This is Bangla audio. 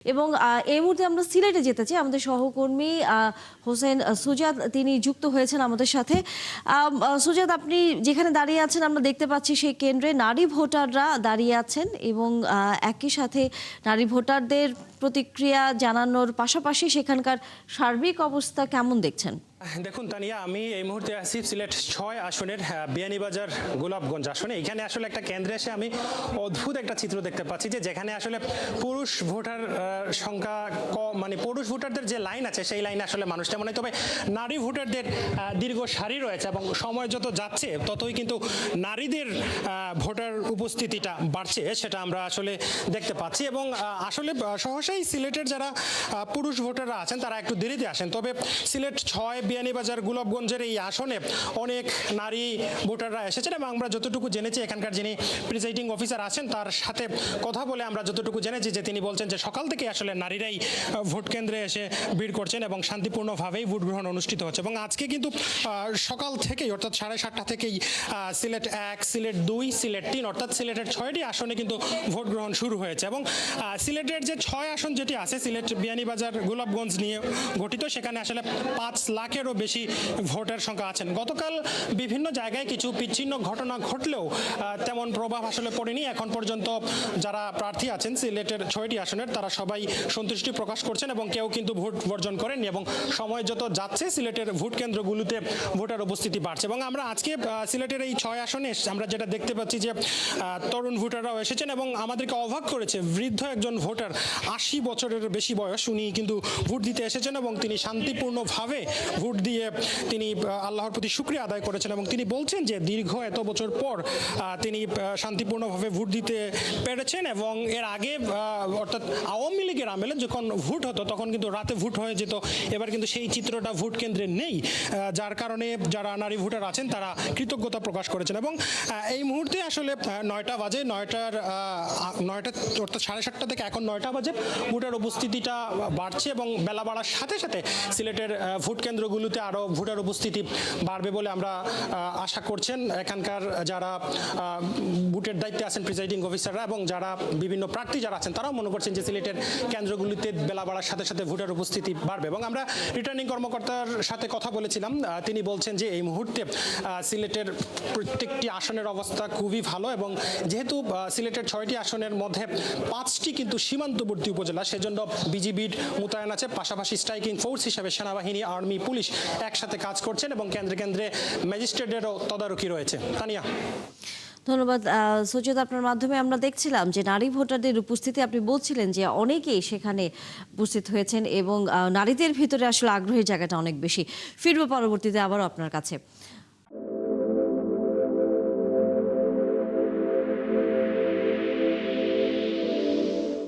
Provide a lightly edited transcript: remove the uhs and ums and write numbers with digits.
এবং এই মুহূর্তে আমরা সিলেটে যেতে চাই। আমাদের সহকর্মী হোসেন সুজাত তিনি যুক্ত হয়েছেন আমাদের সাথে। সুজাত, আপনি যেখানে দাঁড়িয়ে আছেন আমরা দেখতে পাচ্ছি সেই কেন্দ্রে নারী ভোটাররা দাঁড়িয়ে আছেন এবং একই সাথে নারী ভোটারদের প্রতিক্রিয়া জানানোর পাশাপাশি সেখানকার সার্বিক অবস্থা কেমন দেখছেন? দেখুন তানিয়া, আমি এই মুহূর্তে আছি সিলেট ৬ আসনের বিয়ানীবাজার গোলাপগঞ্জ আসনে। এখানে আসলে একটা কেন্দ্রে এসে আমি অদ্ভুত একটা চিত্র দেখতে পাচ্ছি যে যেখানে আসলে পুরুষ ভোটার সংখ্যা কম, মানে পুরুষ ভোটারদের যে লাইন আছে সেই লাইনে আসলে মানুষ তেমন নেই, তবে নারী ভোটারদের দীর্ঘ সারি রয়েছে এবং সময় যত যাচ্ছে ততই কিন্তু নারীদের ভোটার উপস্থিতিটা বাড়ছে, সেটা আমরা আসলে দেখতে পাচ্ছি। এবং আসলে সহসাই সিলেটের যারা পুরুষ ভোটাররা আছেন তারা একটু দেরিতে আসেন, তবে সিলেট ৬ বিয়ানীবাজার গোলাপগঞ্জের এই আসনে অনেক নারী ভোটাররা এসেছেন এবং আমরা যতটুকু জেনেছি এখানকার যিনি প্রিজাইডিং অফিসার আছেন তার সাথে কথা বলে আমরা যতটুকু জেনেছি যে তিনি বলছেন যে সকাল থেকে আসলে নারীরাই ভোট কেন্দ্রে এসে ভিড় করছেন এবং শান্তিপূর্ণভাবেই ভোট গ্রহণ অনুষ্ঠিত হচ্ছে। এবং আজকে কিন্তু সকাল থেকেই অর্থাৎ ৭:৩০ থেকেই সিলেট ১, সিলেট ২, সিলেট ৩ অর্থাৎ সিলেটের ৬টি আসনে কিন্তু ভোট গ্রহণ শুরু হয়েছে। এবং সিলেটের যে ৬ আসন যেটি আছে সিলেট বিয়ানীবাজার গোলাপগঞ্জ নিয়ে গঠিত, সেখানে আসলে ৫ লাখেরও বেশি ভোটার সংখ্যা আছেন। গতকাল বিভিন্ন জায়গায় কিছু বিচ্ছিন্ন ঘটনা ঘটলেও তেমন প্রভাব আসলে পড়েনি। এখন পর্যন্ত যারা প্রার্থী আছেন সিলেটের ৬টি আসনের তারা সবাই সন্তুষ্টি প্রকাশ করছেন এবং কেউ কিন্তু ভোট বর্জন করেননি এবং সময় যত যাচ্ছে সিলেটের ভোট কেন্দ্রগুলোতে ভোটার উপস্থিতি বাড়ছে। এবং আমরা আজকে সিলেটের এই ৬ আসনে আমরা যেটা দেখতে পাচ্ছি যে তরুণ ভোটাররাও এসেছেন এবং আমাদেরকে অবাক করেছে বৃদ্ধ একজন ভোটার ৮০ বছরের বেশি বয়স, উনি কিন্তু ভোট দিতে এসেছেন এবং তিনি শান্তিপূর্ণভাবে ভোট দিয়ে তিনি আল্লাহর প্রতি শুকরিয়া আদায় করেছেন এবং তিনি বলছেন যে দীর্ঘ এত বছর পর তিনি শান্তিপূর্ণভাবে ভোট দিতে পেরেছেন। এবং এর আগে অর্থাৎ আওয়ামী লীগের আমলে যখন ভোট হতো তখন কিন্তু রাতে ভোট হয়ে যেত, এবার কিন্তু সেই চিত্রটা ভোট কেন্দ্রে নেই, যার কারণে যারা নারী ভোটার আছেন তারা কৃতজ্ঞতা প্রকাশ করেছেন। এবং এই মুহূর্তে আসলে ৯টা বাজে, ৯টা অর্থাৎ ৭:৩০ থেকে এখন ৯টা বাজে ভোটার উপস্থিতিটা বাড়ছে এবং বেলা বাড়ার সাথে সাথে সিলেটের ভোট কেন্দ্রগুলোতে আরও ভোটার উপস্থিতি বাড়বে বলে আমরা আশা করছেন এখানকার যারা ভোটের দায়িত্বে আছেন প্রিজাইডিং অফিসাররা এবং যারা বিভিন্ন প্রার্থী যারা আছেন তারাও মনে করছেন যে সিলেটের কেন্দ্রগুলিতে বেলা বাড়ার সাথে সাথে ভোটার উপস্থিতি বাড়বে। এবং আমরা রিটার্নিং কর্মকর্তার সাথে কথা বলেছিলাম, তিনি বলছেন যে এই মুহূর্তে সিলেটের প্রত্যেকটি আসনের অবস্থা খুবই ভালো এবং যেহেতু সিলেটের ৬টি আসনের মধ্যে ৫টি কিন্তু সীমান্তবর্তী উপজেলা, সেজন্য বিজিবির মোতায়েন আছে, পাশাপাশি স্ট্রাইকিং ফোর্স হিসেবে সেনাবাহিনী, আর্মি, পুলিশ একসাথে কাজ করছেন এবং কেন্দ্রে কেন্দ্রে ম্যাজিস্ট্রেটেরও তদারকি রয়েছে। তানিয়া, ধন্যবাদ সুজাত। আপনার মাধ্যমে আমরা দেখছিলাম যে নারী ভোটারদের উপস্থিতি, আপনি বলছিলেন যে অনেকেই সেখানে উপস্থিত হয়েছেন এবং নারীদের ভিতরে আসলে আগ্রহের জায়গাটা অনেক বেশি। ফিরবো পরবর্তীতে আবারও আপনার কাছে।